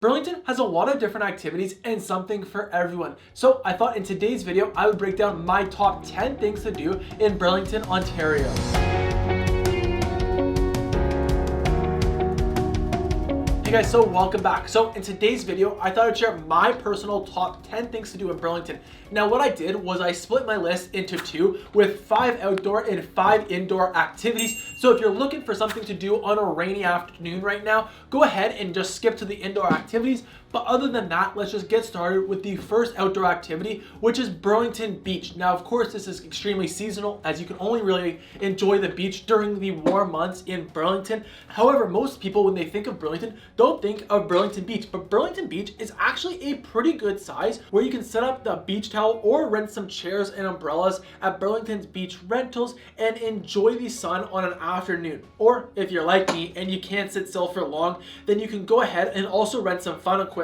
Burlington has a lot of different activities and something for everyone. So I thought in today's video, I would break down my top 10 things to do in Burlington, Ontario. Hey guys, so welcome back. So in today's video, I thought I'd share my personal top 10 things to do in Burlington. Now what I did was I split my list into two with 5 outdoor and 5 indoor activities. So if you're looking for something to do on a rainy afternoon right now, go ahead and just skip to the indoor activities. But other than that, let's just get started with the first outdoor activity, which is Burlington Beach. Now, of course, this is extremely seasonal as you can only really enjoy the beach during the warm months in Burlington. However, most people, when they think of Burlington, don't think of Burlington Beach. But Burlington Beach is actually a pretty good size where you can set up the beach towel or rent some chairs and umbrellas at Burlington's beach rentals and enjoy the sun on an afternoon. Or if you're like me and you can't sit still for long, then you can go ahead and also rent some fun equipment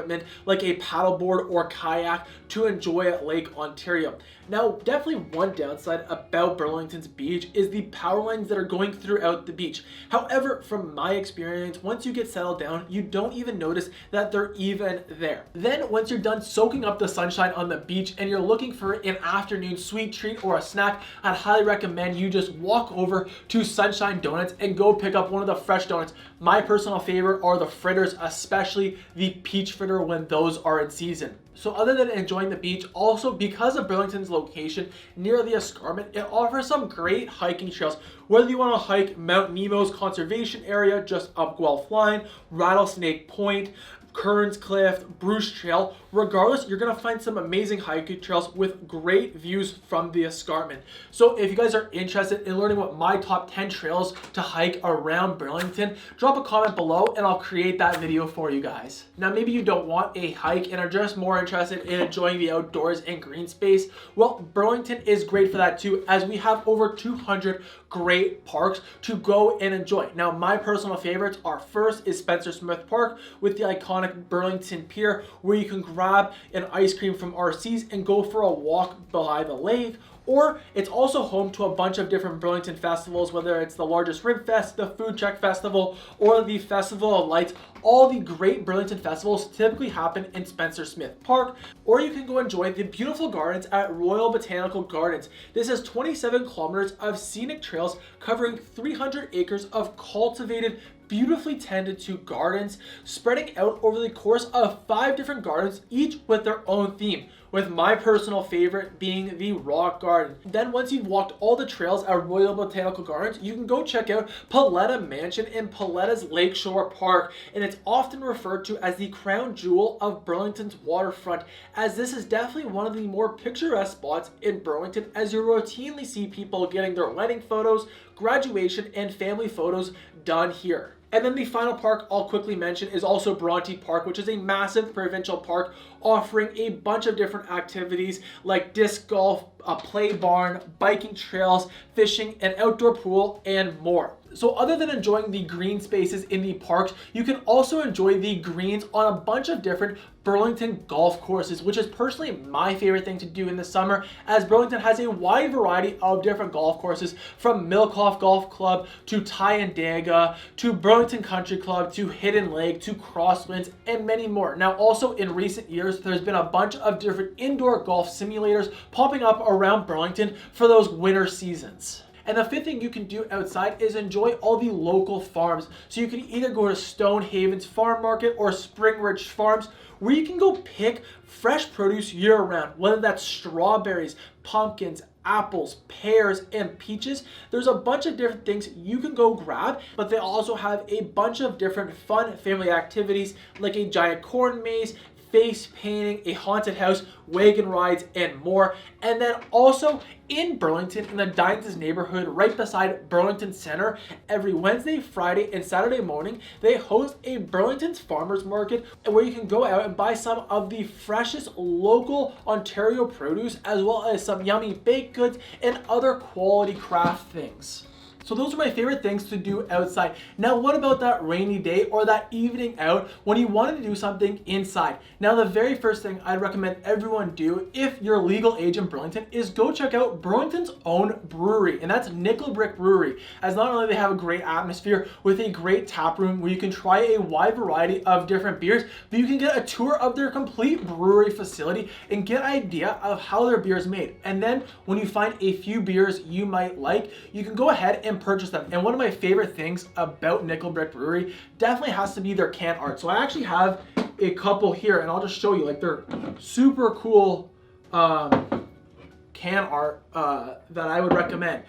like a paddleboard or kayak to enjoy at Lake Ontario. Now, definitely one downside about Burlington's beach is the power lines that are going throughout the beach. However, from my experience, once you get settled down, you don't even notice that they're even there. Then once you're done soaking up the sunshine on the beach and you're looking for an afternoon sweet treat or a snack, I'd highly recommend you just walk over to Sunshine Donuts and go pick up one of the fresh donuts. My personal favorite are the fritters, especially the peach fritter when those are in season. So other than enjoying the beach, also because of Burlington's location near the escarpment, it offers some great hiking trails. Whether you want to hike Mount Nemo's conservation area just up Guelph Line, Rattlesnake Point, Kearns Cliff, Bruce Trail, regardless, you're gonna find some amazing hiking trails with great views from the escarpment. So if you guys are interested in learning what my top 10 trails to hike around Burlington, drop a comment below and I'll create that video for you guys. Now maybe you don't want a hike and are just more interested in enjoying the outdoors and green space. Well, Burlington is great for that too, as we have over 200 great parks to go and enjoy. Now my personal favorites are, first is Spencer Smith Park with the iconic Burlington Pier, where you can grab an ice cream from RC's and go for a walk by the lake. Or it's also home to a bunch of different Burlington festivals, whether it's the largest Rib Fest, the Food Truck Festival, or the Festival of Lights. All the great Burlington festivals typically happen in Spencer Smith Park. Or you can go enjoy the beautiful gardens at Royal Botanical Gardens. This has 27 kilometers of scenic trails covering 300 acres of cultivated, beautifully tended to gardens, spreading out over the course of 5 different gardens, each with their own theme, with my personal favorite being the Rock Garden. Then once you've walked all the trails at Royal Botanical Gardens, you can go check out Paletta Mansion in Paletta's Lakeshore Park, and it's often referred to as the crown jewel of Burlington's waterfront, as this is definitely one of the more picturesque spots in Burlington, as you routinely see people getting their wedding photos, graduation, and family photos done here. And then the final park I'll quickly mention is also Bronte Park, which is a massive provincial park offering a bunch of different activities like disc golf, a play barn, biking trails, fishing, an outdoor pool, and more. So other than enjoying the green spaces in the parks, you can also enjoy the greens on a bunch of different Burlington golf courses, which is personally my favorite thing to do in the summer, as Burlington has a wide variety of different golf courses, from Milkoff Golf Club to Tyandaga to Burlington Country Club to Hidden Lake to Crosswinds and many more. Now also in recent years, there's been a bunch of different indoor golf simulators popping up around Burlington for those winter seasons. And the fifth thing you can do outside is enjoy all the local farms. So you can either go to Stonehaven's Farm Market or Spring Ridge Farms, where you can go pick fresh produce year round, whether that's strawberries, pumpkins, apples, pears, and peaches. There's a bunch of different things you can go grab, but they also have a bunch of different fun family activities like a giant corn maze, face painting, a haunted house, wagon rides, and more. And then also in Burlington, in the Dines neighborhood right beside Burlington Center, every Wednesday, Friday, and Saturday morning, they host a Burlington's Farmers Market where you can go out and buy some of the freshest local Ontario produce, as well as some yummy baked goods and other quality craft things. So those are my favorite things to do outside. Now, what about that rainy day or that evening out when you wanted to do something inside? Now, the very first thing I'd recommend everyone do if you're legal age in Burlington is go check out Burlington's own brewery, and that's Brick Brewery, as not only they have a great atmosphere with a great tap room where you can try a wide variety of different beers, but you can get a tour of their complete brewery facility and get an idea of how their beer is made. And then when you find a few beers you might like, you can go ahead and purchase them. And one of my favorite things about Brick Brewery definitely has to be their can art. So I actually have a couple here, and I'll just show you. Like, they're super cool can art that I would recommend.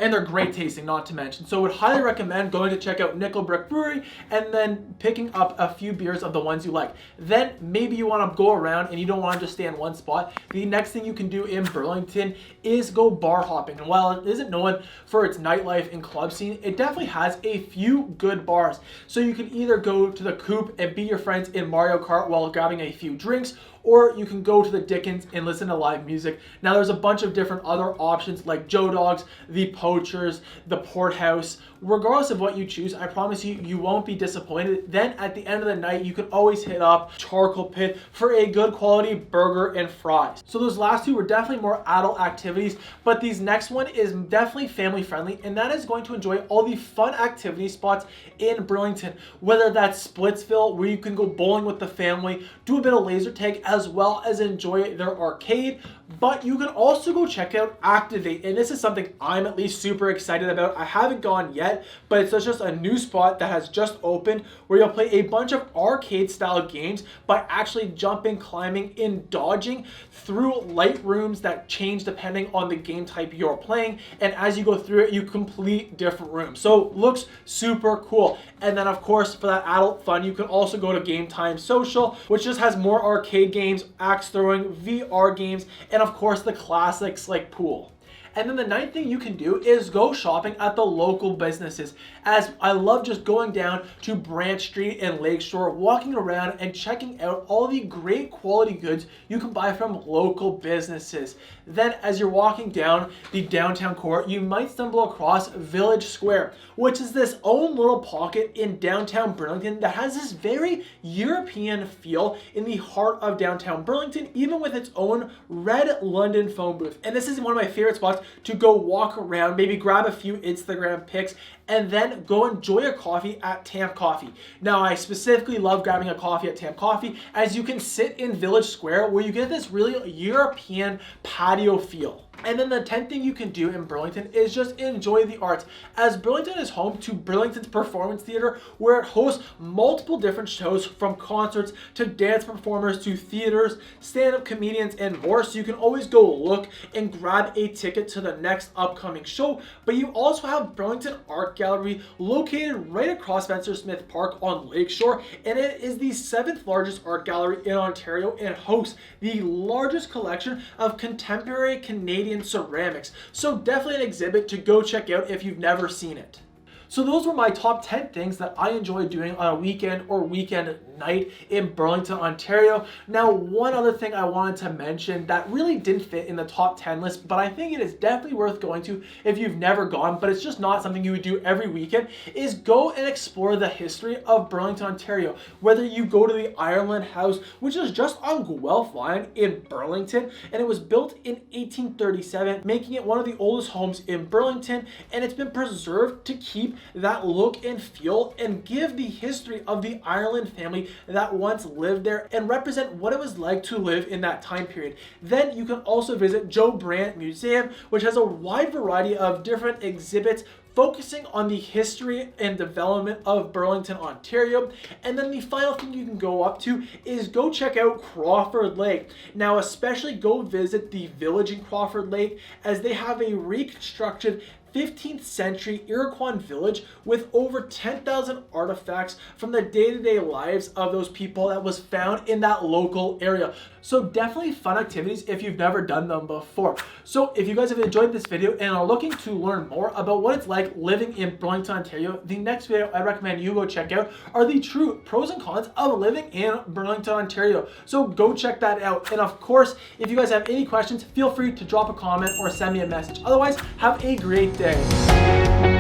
And they're great tasting, not to mention. So I would highly recommend going to check out Brick Brewery and then picking up a few beers of the ones you like. Then maybe you want to go around and you don't want to just stay in one spot. The next thing you can do in Burlington is go bar hopping. And while it isn't known for its nightlife and club scene, it definitely has a few good bars. So you can either go to the Coop and beat your friends in Mario Kart while grabbing a few drinks, or you can go to the Dickens and listen to live music. Now, there's a bunch of different other options like Joe Dogs, the Poachers, the Porthouse. Regardless of what you choose, I promise you, you won't be disappointed. Then at the end of the night, you can always hit up Charcoal Pit for a good quality burger and fries. So those last two were definitely more adult activities, but these next one is definitely family friendly, and that is going to enjoy all the fun activity spots in Burlington, whether that's Splitsville, where you can go bowling with the family, do a bit of laser tag, as well as enjoy their arcade. But you can also go check out Activate, and this is something I'm at least super excited about. I haven't gone yet, but it's just a new spot that has just opened where you'll play a bunch of arcade style games by actually jumping, climbing, and dodging through light rooms that change depending on the game type you're playing. And as you go through it, you complete different rooms. So looks super cool. And then of course, for that adult fun, you can also go to Game Time Social, which just has more arcade games, axe throwing, VR games, and of course the classics like pool. And then the ninth thing you can do is go shopping at the local businesses, as I love just going down to Branch Street and Lakeshore, walking around and checking out all the great quality goods you can buy from local businesses. Then as you're walking down the downtown core, you might stumble across Village Square, which is this own little pocket in downtown Burlington that has this very European feel in the heart of downtown Burlington, even with its own red London phone booth. And this is one of my favorite spots to go walk around, maybe grab a few Instagram pics, and then go enjoy a coffee at Tamp Coffee. Now, I specifically love grabbing a coffee at Tamp Coffee, as you can sit in Village Square where you get this really European patio feel. And then the 10th thing you can do in Burlington is just enjoy the arts, as Burlington is home to Burlington's Performance Theater, where it hosts multiple different shows, from concerts to dance performers to theaters, stand-up comedians, and more. So you can always go look and grab a ticket to the next upcoming show. But you also have Burlington Art Gallery, located right across Spencer Smith Park on Lakeshore, and it is the 7th largest art gallery in Ontario and hosts the largest collection of contemporary Canadian ceramics. So definitely an exhibit to go check out if you've never seen it. So those were my top 10 things that I enjoy doing on a weekend or weekend night in Burlington, Ontario. Now, one other thing I wanted to mention that really didn't fit in the top 10 list, but I think it is definitely worth going to if you've never gone, but it's just not something you would do every weekend, is go and explore the history of Burlington, Ontario. Whether you go to the Ireland House, which is just on Guelph Line in Burlington, and it was built in 1837, making it one of the oldest homes in Burlington, and it's been preserved to keep that look and feel and give the history of the Ireland family that once lived there and represent what it was like to live in that time period. Then you can also visit Joe Brandt Museum, which has a wide variety of different exhibits focusing on the history and development of Burlington, Ontario. And then the final thing you can go up to is go check out Crawford Lake. Now, especially go visit the village in Crawford Lake, as they have a reconstructed 15th century Iroquois village with over 10,000 artifacts from the day-to-day lives of those people that was found in that local area. So definitely fun activities if you've never done them before. So if you guys have enjoyed this video and are looking to learn more about what it's like living in Burlington, Ontario, the next video I recommend you go check out are the true pros and cons of living in Burlington, Ontario. So go check that out. And of course, if you guys have any questions, feel free to drop a comment or send me a message. Otherwise, have a great day. day.